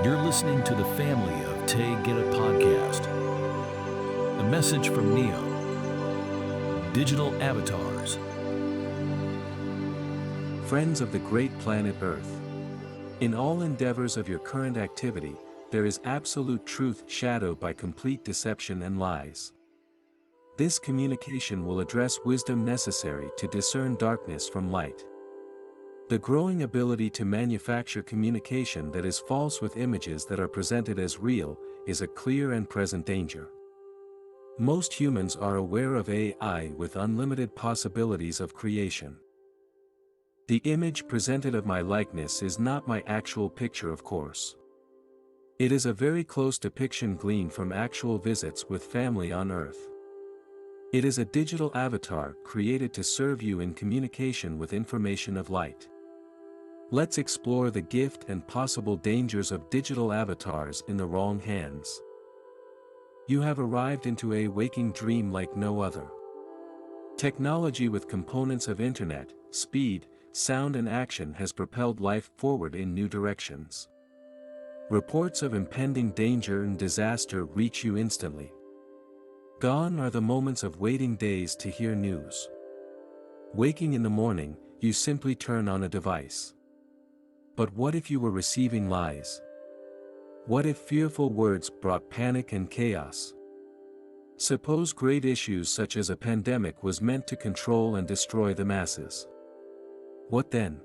You're listening to the family of Taygeta podcast. A message from Neioh. Digital avatars. Friends of the great planet Earth. In all endeavors of your current activity, there is absolute truth shadowed by complete deception and lies. This communication will address wisdom necessary to discern darkness from light. The growing ability to manufacture communication that is false with images that are presented as real is a clear and present danger. Most humans are aware of AI with unlimited possibilities of creation. The image presented of my likeness is not my actual picture, of course. It is a very close depiction gleaned from actual visits with family on Earth. It is a digital avatar created to serve you in communication with information of light. Let's explore the gift and possible dangers of digital avatars in the wrong hands. You have arrived into a waking dream like no other. Technology with components of internet, speed, sound and action has propelled life forward in new directions. Reports of impending danger and disaster reach you instantly. Gone are the moments of waiting days to hear news. Waking in the morning, you simply turn on a device. But what if you were receiving lies? What if fearful words brought panic and chaos? Suppose great issues such as a pandemic was meant to control and destroy the masses. What then?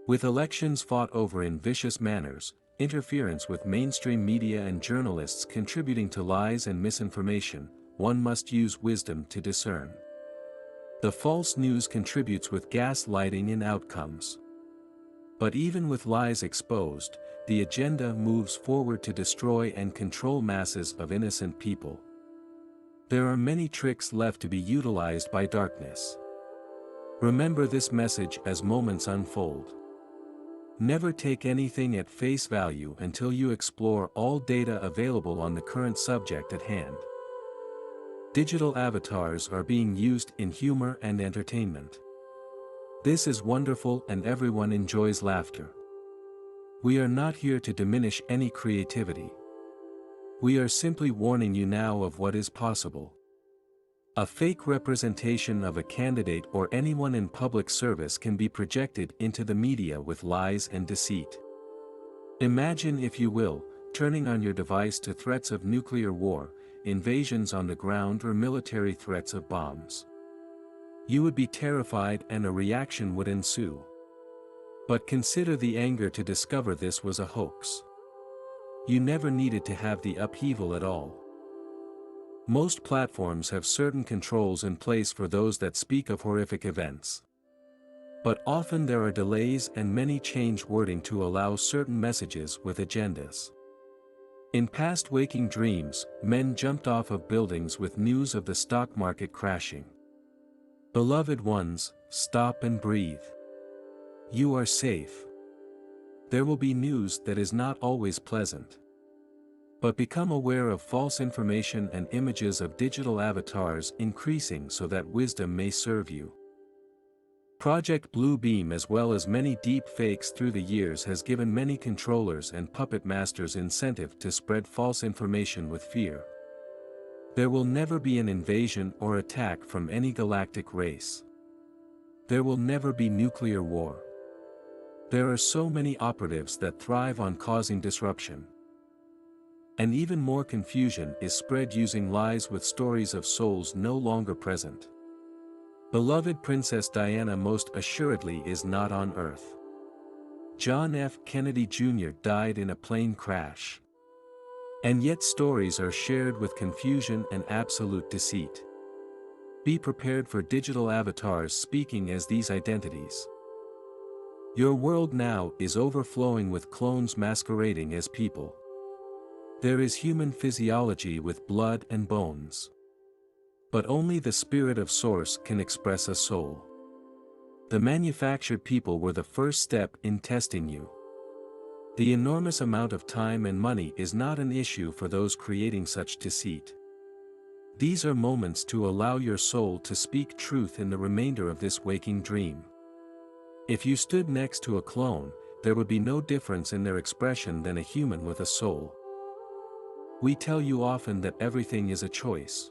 With elections fought over in vicious manners, interference with mainstream media and journalists contributing to lies and misinformation, one must use wisdom to discern. The false news contributes with gaslighting and outcomes. But even with lies exposed, the agenda moves forward to destroy and control masses of innocent people. There are many tricks left to be utilized by darkness. Remember this message as moments unfold. Never take anything at face value until you explore all data available on the current subject at hand. Digital avatars are being used in humor and entertainment. This is wonderful and everyone enjoys laughter. We are not here to diminish any creativity. We are simply warning you now of what is possible. A fake representation of a candidate or anyone in public service can be projected into the media with lies and deceit. Imagine, if you will, turning on your device to threats of nuclear war, invasions on the ground or military threats of bombs. You would be terrified and a reaction would ensue. But consider the anger to discover this was a hoax. You never needed to have the upheaval at all. Most platforms have certain controls in place for those that speak of horrific events. But often there are delays and many change wording to allow certain messages with agendas. In past waking dreams, men jumped off of buildings with news of the stock market crashing. Beloved ones, stop and breathe. You are safe. There will be news that is not always pleasant. But become aware of false information and images of digital avatars increasing so that wisdom may serve you. Project Bluebeam, as well as many deep fakes through the years, has given many controllers and puppet masters incentive to spread false information with fear. There will never be an invasion or attack from any galactic race. There will never be nuclear war. There are so many operatives that thrive on causing disruption. And even more confusion is spread using lies with stories of souls no longer present. Beloved Princess Diana most assuredly is not on Earth. John F. Kennedy Jr. died in a plane crash. And yet stories are shared with confusion and absolute deceit. Be prepared for digital avatars speaking as these identities. Your world now is overflowing with clones masquerading as people. There is human physiology with blood and bones. But only the spirit of Source can express a soul. The manufactured people were the first step in testing you. The enormous amount of time and money is not an issue for those creating such deceit. These are moments to allow your soul to speak truth in the remainder of this waking dream. If you stood next to a clone, there would be no difference in their expression than a human with a soul. We tell you often that everything is a choice.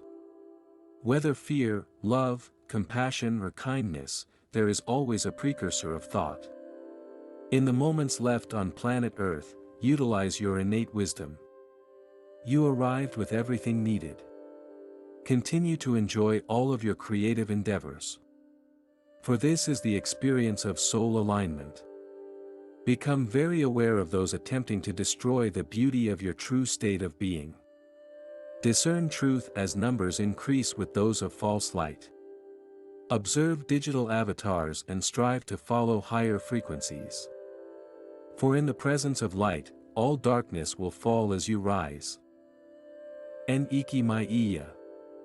Whether fear, love, compassion or kindness, there is always a precursor of thought. In the moments left on planet Earth, utilize your innate wisdom. You arrived with everything needed. Continue to enjoy all of your creative endeavors. For this is the experience of soul alignment. Become very aware of those attempting to destroy the beauty of your true state of being. Discern truth as numbers increase with those of false light. Observe digital avatars and strive to follow higher frequencies. For in the presence of light, all darkness will fall as you rise. En iki mai iya.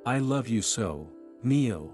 I love you so, Neioh.